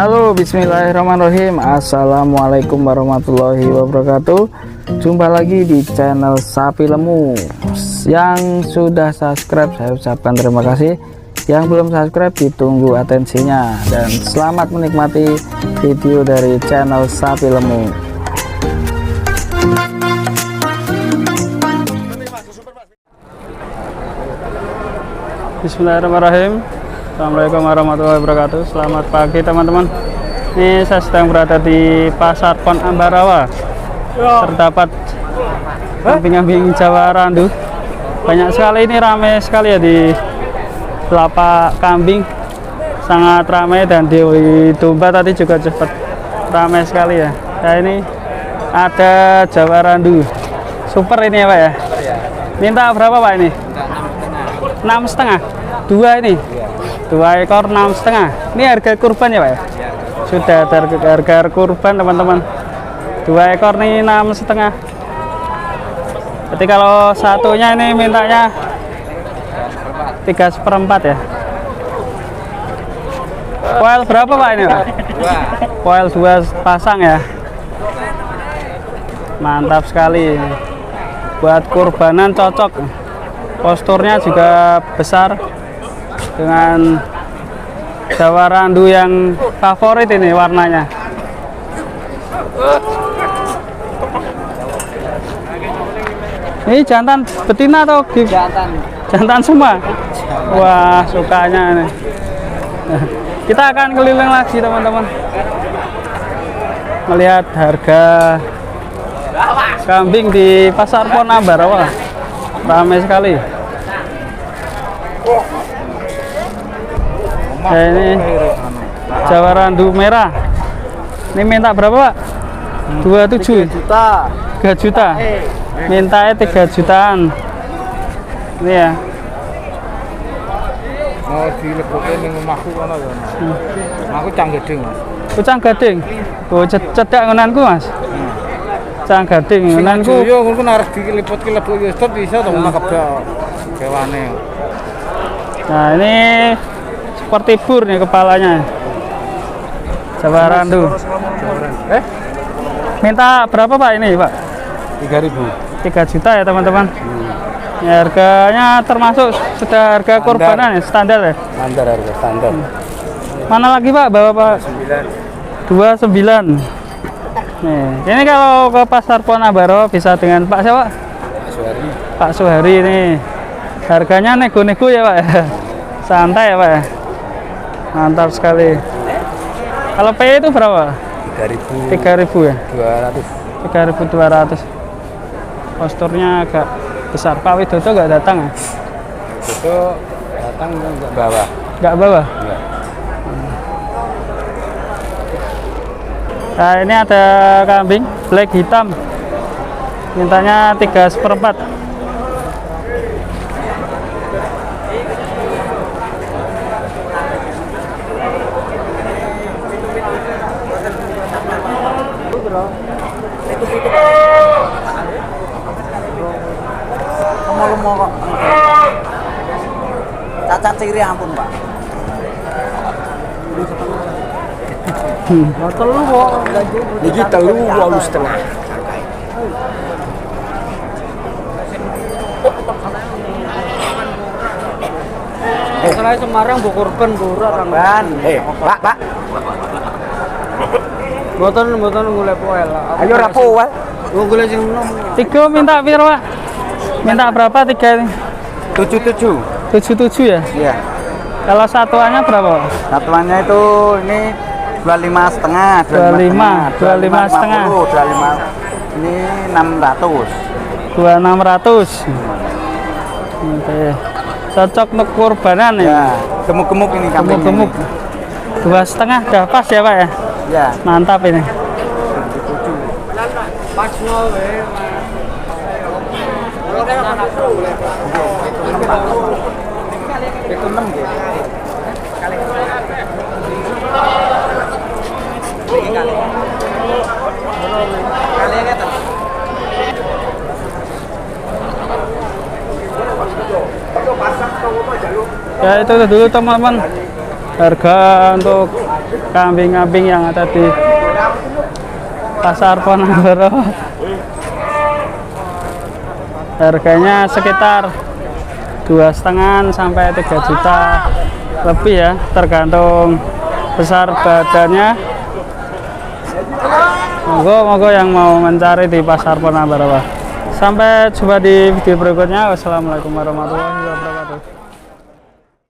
Halo, bismillahirrahmanirrahim. Assalamualaikum warahmatullahi wabarakatuh. Jumpa lagi di channel Sapi Lemu. Yang sudah subscribe saya ucapkan terima kasih. Yang belum subscribe ditunggu atensinya. Dan selamat menikmati video dari channel Sapi Lemu. Bismillahirrahmanirrahim. Assalamualaikum warahmatullahi wabarakatuh. Selamat pagi teman-teman. Ini saya sedang berada di Pasar Pon Ambarawa. Terdapat kambing-kambing Jawa Randu. Banyak sekali, ini ramai sekali ya di lapak kambing. Sangat ramai, dan di domba tadi juga cepat ramai sekali ya. Nah, ini ada Jawa Randu. Super ini ya Pak ya. Minta berapa Pak ini? 6,5. Dua ini. 2 ekor 6,5. Ini harga kurban ya Pak ya? Sudah ada harga kurban teman-teman. 2 ekor nih 6,5. Jadi kalau satunya ini mintanya 3/4 ya. Poil berapa Pak ini Pak? 2. Poil 2 pasang ya. Mantap sekali. Buat kurbanan cocok. Posturnya juga besar. Dengan Jawa Randu yang favorit ini warnanya. Ini jantan betina atau jantan? Jantan semua. Wah, sukanya ini. Kita akan keliling lagi teman-teman. Melihat harga kambing di Pasar Pon Ambarawa. Ramai sekali. Ya, ini Jawa Randu merah. Ini minta berapa Pak? 27 juta. 3 juta. Mintanya 3 jutaan. Ini ya. Mau dilebokke ning omahku kono ya. Aku Canggading, Mas. Canggading. Oh, cedak ngonanku Mas. Canggading ngonanku. Yo ngono arep diliputke lebok yo stop bisa to nangkep kewane. Nah, ini seperti bur nih kepalanya. Jawa Randu. Minta berapa Pak ini Pak? 3.000. 3 juta ya teman-teman. Ya, harganya termasuk sudah harga kurbanan ya, standar ya? Standar, harga standar. Mana lagi Pak? Bawa Pak? 29. Nih, ini kalau ke Pasar Pon Ambarawa bisa dengan Pak siapa? Pak Suhari. Pak Suhari nih. Harganya nego-nego ya Pak ya? Santai ya Pak ya? Mantap sekali. Kalau P itu berapa? 3.000 ya? 3.200. Posturnya agak besar. Pak Widodo nggak datang ya? Itu datang nggak bawa. Nggak bawa? Enggak. Nah, ini ada kambing black hitam. Mintanya 3/4. Lemah kok. Cacat ciri ampun Pak. Telu kok. Iki telu 8,5. Masalah Semarang mbok kurban murah Kang. Pak. Mboten golek poel. Ayo ra poel. Golek sing enom. 3 minta piro Pak? Minta berapa 3 ini? 77. 77 ya? Iya. Kalau satuannya berapa Pak? Satuannya itu ini 25,5. 25,5. 25. Ini 600. 2.600. Oke. Cocok untuk kurbanan ya? Ya, gemuk-gemuk ini kambing. Gemuk-gemuk. 2,5 udah pas ya Pak ya? Ya. Mantap ini. Pas wae. Itu 6 gitu. Ya itu dulu teman-teman, harga untuk kambing-kambing yang ada di Pasar Ponorogo. Harganya sekitar 2,5 sampai 3 juta lebih ya, tergantung besar badannya. Moga-moga yang mau mencari di Pasar Ponorogo. Sampai jumpa di video berikutnya. Wassalamualaikum warahmatullahi wabarakatuh.